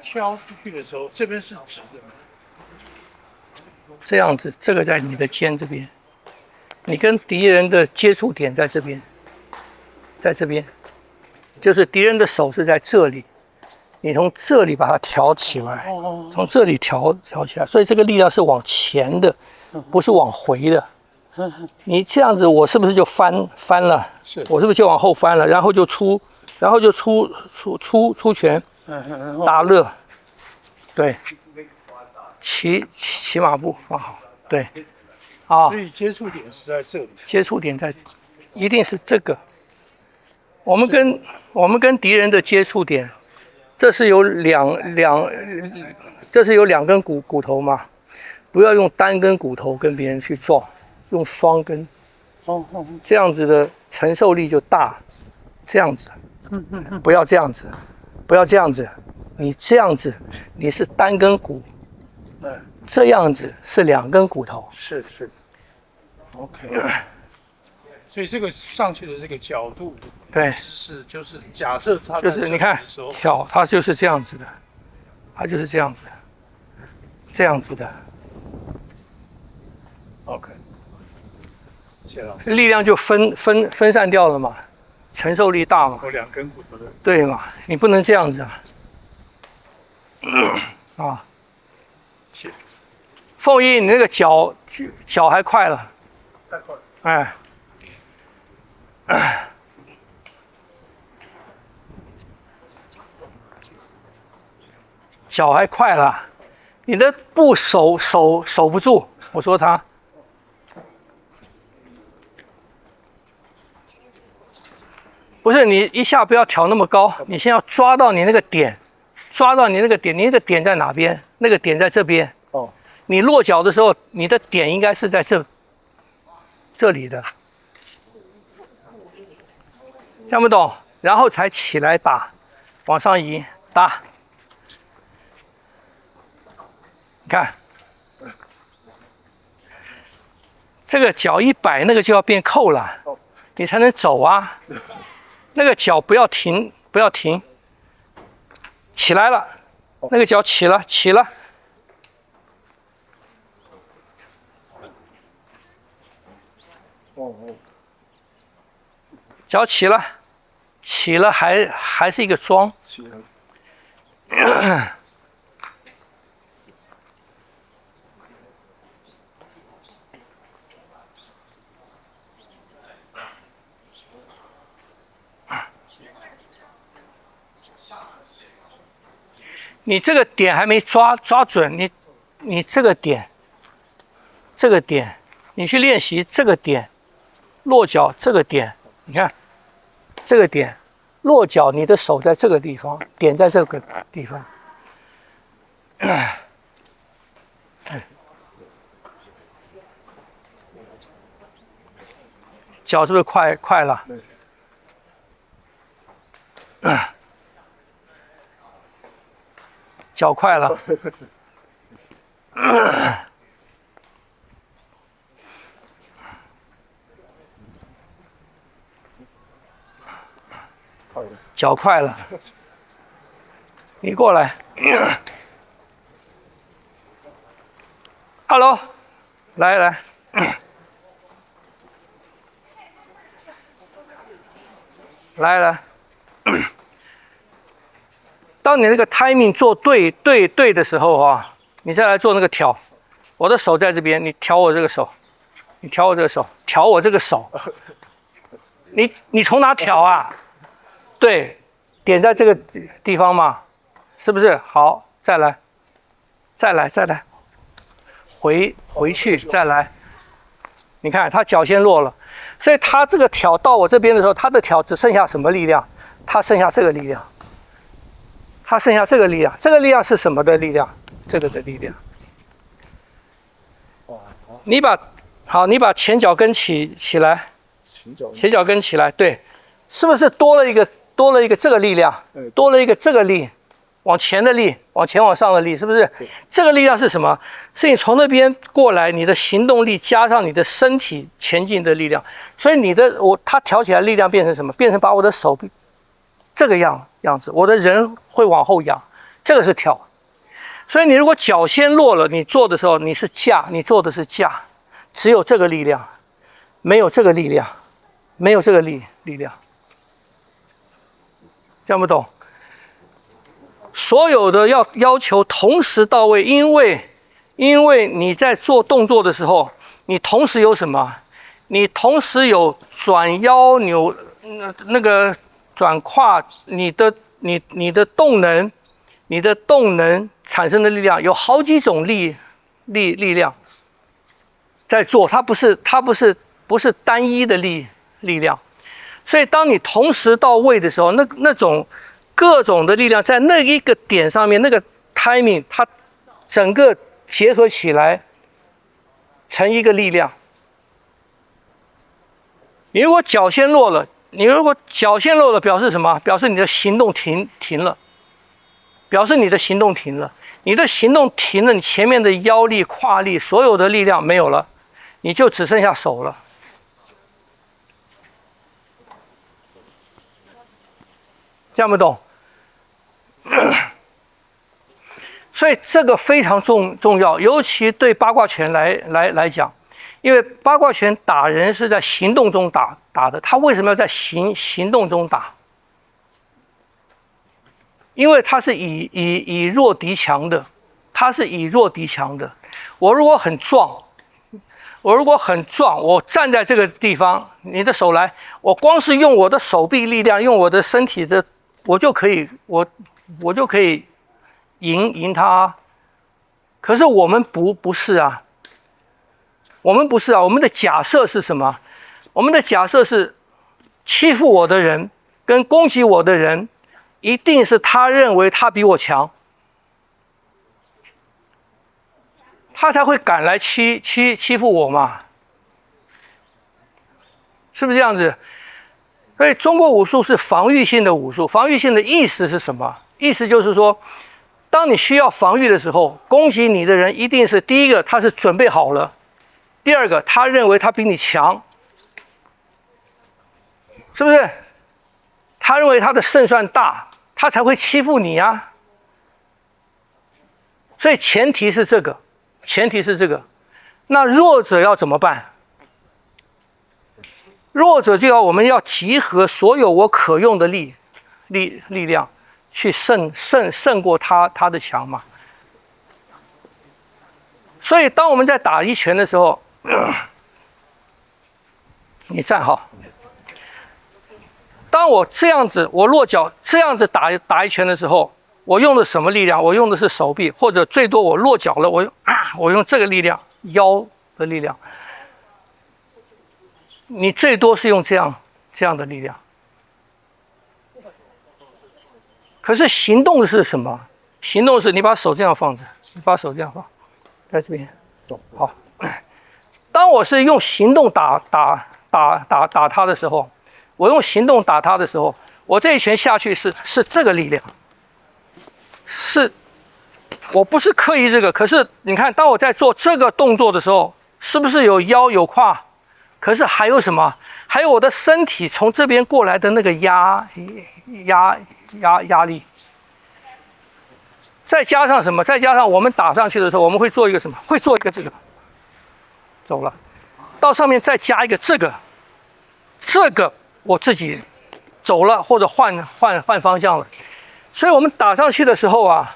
挑出去的时候，这边是直的，这样子，这个在你的肩这边，你跟敌人的接触点在这边，在这边，就是敌人的手是在这里，你从这里把它挑起来，从这里挑起来，所以这个力量是往前的，不是往回的。你这样子，我是不是就翻了？是我是不是就往后翻了？然后就出拳，打热，对，骑马步放好，对，啊所，以接触点是在这里。接触点在，一定是这个。我们跟敌人的接触点，这是有这是有两根骨头嘛，不要用单根骨头跟别人去撞，用双根，这样子的承受力就大。这样子，不要这样子，不要这样子，你这样子你是单根骨，这样子是两根骨头。是 ，OK。所以这个上去的这个角度，对，就是假设它就是你看的时候，挑，它就是这样子的，它就是这样子的，这样子的， OK。谢老师，力量就分散掉了嘛，承受力大嘛，有两根骨头的，对嘛，你不能这样子啊，啊，谢，凤仪，你那个脚还快了，太快了。哎。脚还快了，你的步守不住。我说他，不是你一下不要挑那么高，你先要抓到你那个点，抓到你那个点，你那个点在哪边？那个点在这边。哦，你落脚的时候，你的点应该是在这里的。听不懂，然后才起来打，往上移打。你看，这个脚一摆，那个就要变扣了，你才能走啊。那个脚不要停，不要停，起来了，那个脚起了。脚起了还是一个桩。起了。你这个点还没抓准，你这个点，你去练习这个点，落脚这个点，你看这个点落脚，你的手在这个地方，点在这个地方，脚是不是快了？脚快了，脚快了，你过来 ，Hello， 来，来。当你那个 timing 做对的时候啊，你再来做那个挑，我的手在这边，你挑我这个手，挑我这个手，你从哪挑啊？对，点在这个地方嘛，是不是？好，再来，回去再来。你看他脚先落了，所以他这个挑到我这边的时候，他的挑只剩下什么力量？他剩下这个力量。它剩下这个力量，这个力量是什么的力量？这个的力量。你把前脚跟起来，前脚跟起来，对，是不是多了一个这个力量，多了一个这个力，往前的力，往上的力，是不是？这个力量是什么？是你从那边过来，你的行动力加上你的身体前进的力量，所以它挑起来力量变成什么？变成把我的手这个样子，我的人会往后仰，这个是跳。所以你如果脚先落了，你做的时候你是架，你做的是架，只有这个力量，没有这个力量，没有这个力量，这样不懂？所有的要求同时到位，因为你在做动作的时候，你同时有什么？你同时有转腰扭那个转胯，你的动能产生的力量有好几种力量在做，它不是单一的力量。所以当你同时到位的时候，那种各种的力量在那一个点上面，那个 timing 它整个结合起来成一个力量。你如果脚先落了，表示什么？表示你的行动停了，表示你的行动停了。你的行动停了，你前面的腰力、胯力，所有的力量没有了，你就只剩下手了。这样不懂？所以这个非常重要，尤其对八卦拳来讲。因为八卦拳打人是在行动中打的，他为什么要在行动中打？因为他是以弱敌强的，他是以弱敌强的。我如果很壮，我站在这个地方，你的手来，我光是用我的手臂力量，用我的身体的，我就可以赢他。可是我们不是啊。我们不是啊，我们的假设是什么？我们的假设是欺负我的人跟攻击我的人，一定是他认为他比我强，他才会敢来欺负我嘛，是不是这样子？所以中国武术是防御性的武术，防御性的意思是什么？意思就是说，当你需要防御的时候，攻击你的人一定是第一个，他是准备好了。第二个，他认为他比你强，是不是？他认为他的胜算大，他才会欺负你啊。所以前提是这个。那弱者要怎么办？弱者我们要集合所有我可用的力量，去胜过他的强嘛。所以当我们在打一拳的时候，你站好。当我这样子，我落脚这样子打一拳的时候，我用的什么力量？我用的是手臂，或者最多我落脚了，我用这个力量，腰的力量。你最多是用这样的力量。可是行动是什么？行动是你把手这样放着，你把手这样放，在这边，好。当我是用行动打他的时候，我这一拳下去是这个力量，我不是刻意这个，可是你看，当我在做这个动作的时候，是不是有腰有胯？可是还有什么？还有我的身体从这边过来的那个压力，再加上什么？再加上我们打上去的时候，我们会做一个什么？会做一个这个。走了，到上面再加一个这个我自己走了或者换方向了，所以我们打上去的时候啊，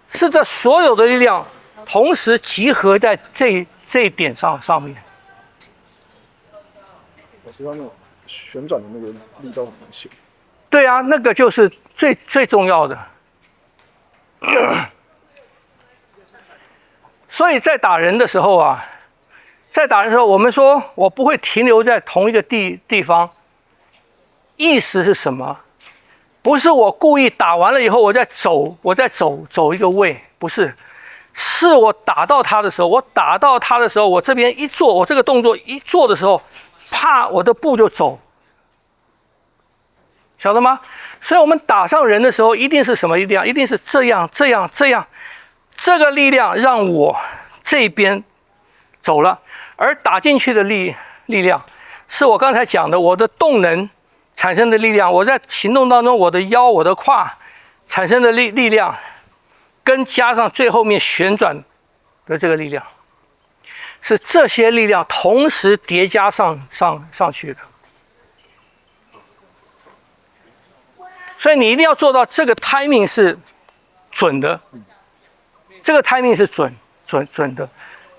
是这所有的力量同时集合在这一点上面。我知道那种旋转的那个力道很小。对啊，那个就是最重要的。所以在打人的时候啊。我们说我不会停留在同一个地方，意思是什么？不是我故意打完了以后我再走一个位，不是，是我打到他的时候，我这边一做，我这个动作一做的时候，啪，我的步就走，晓得吗？所以我们打上人的时候，一定是什么力量？一定是这样，这个力量让我这边走了。而打进去的力量，是我刚才讲的，我的动能产生的力量，我在行动当中，我的腰、我的胯产生的力量，跟加上最后面旋转的这个力量，是这些力量同时叠加上去的。所以你一定要做到这个 timing 是准的，这个 timing 是准的，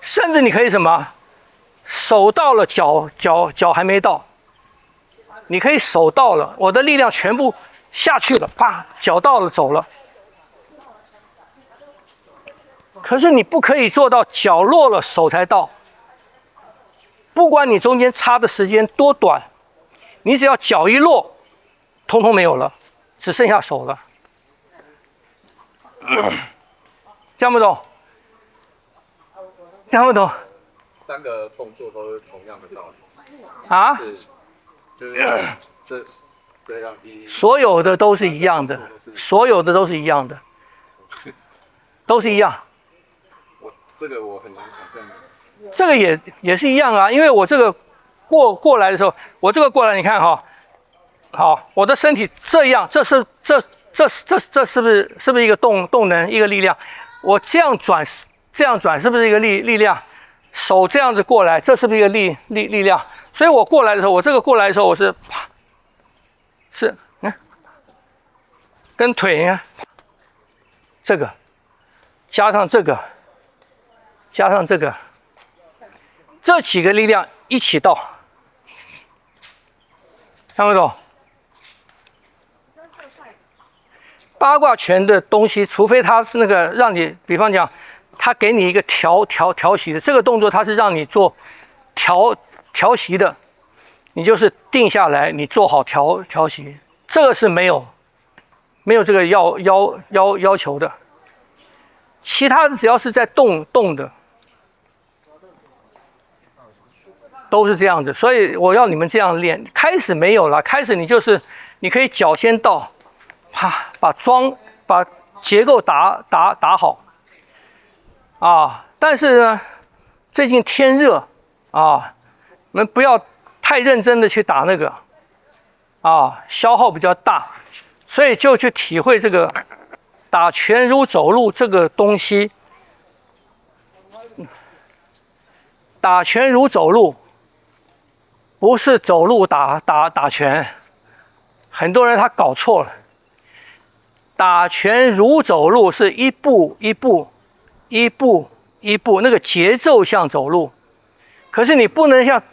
甚至你可以什么，手到了，脚还没到，你可以手到了，我的力量全部下去了，啪，脚到了，走了。可是你不可以做到脚落了，手才到。不管你中间差的时间多短，你只要脚一落，通通没有了，只剩下手了。这样不懂？这样不懂3个动作都是同样的道理啊？就是这样所有的都是一样的，所有的都是一样的，都是一样。这个我很难想象。这个也是一样啊，因为我这个过来的时候，我这个过来，你看哈，好，我的身体这样，这是不是一个动能，一个力量？我这样转是不是一个力量？手这样子过来，这是不是一个力量？所以我过来的时候，我这个过来的时候，我是啪，是你看，跟腿你看，这个加上这个，加上这个。这几个力量一起到，看不懂？八卦拳的东西，除非它是那个让你，比方讲，他给你一个调息的这个动作，它是让你做调息的，你就是定下来，你做好调息，这个是没有这个要求的。其他的只要是在动的。都是这样子，所以我要你们这样练。开始没有了，开始你可以脚先到，啪，把结构打好啊。但是呢，最近天热啊，你们不要太认真的去打那个啊，消耗比较大，所以就去体会这个打拳如走路这个东西。打拳如走路。不是走路打拳，很多人他搞错了。打拳如走路是一步一步，那个节奏像走路。可是你不能像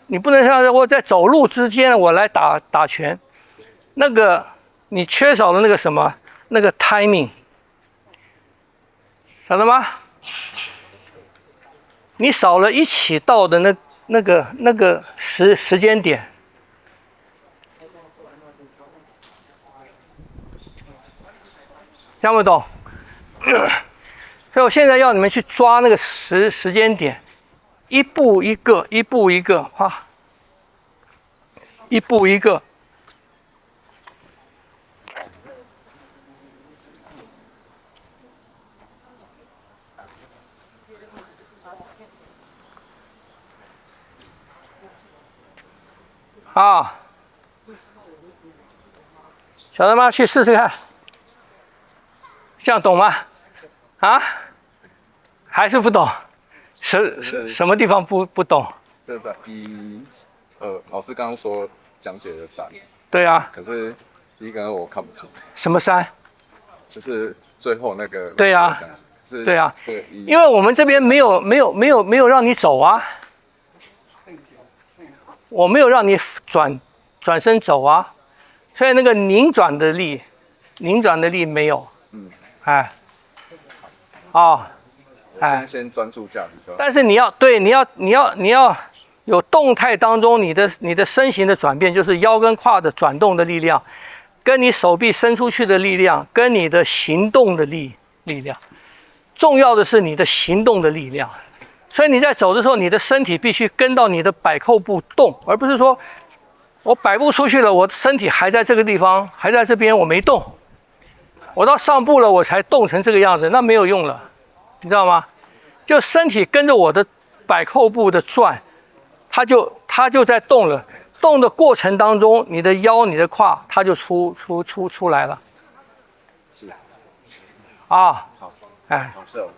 我在走路之间我来打拳，那个你缺少了那个什么，那个 timing， 晓得吗？你少了一起到的那个时间点，听不懂？所以我现在要你们去抓那个时间点，一步一个，哈，一步一个。啊，晓得吗？去试试看，这样懂吗？啊？还是不懂？什么地方不懂？这在老师刚刚说讲解的3，对啊。可是第一个我看不出。什么3？就是最后那个。对啊。对啊。因为我们这边没有让你走啊。我没有让你转身走啊，所以那个拧转的力没有。哎，先专注驾驶。但是你要有动态当中你的身形的转变，就是腰跟胯的转动的力量，跟你手臂伸出去的力量，跟你的行动的力量。重要的是你的行动的力量。所以你在走的时候，你的身体必须跟到你的摆扣步动，而不是说我摆步出去了，我的身体还在这个地方，还在这边，我没动。我到上步了，我才动成这个样子，那没有用了，你知道吗？就身体跟着我的摆扣步的转，它就在动了。动的过程当中，你的腰、你的胯，它就出来了。是。啊，哎，是哦，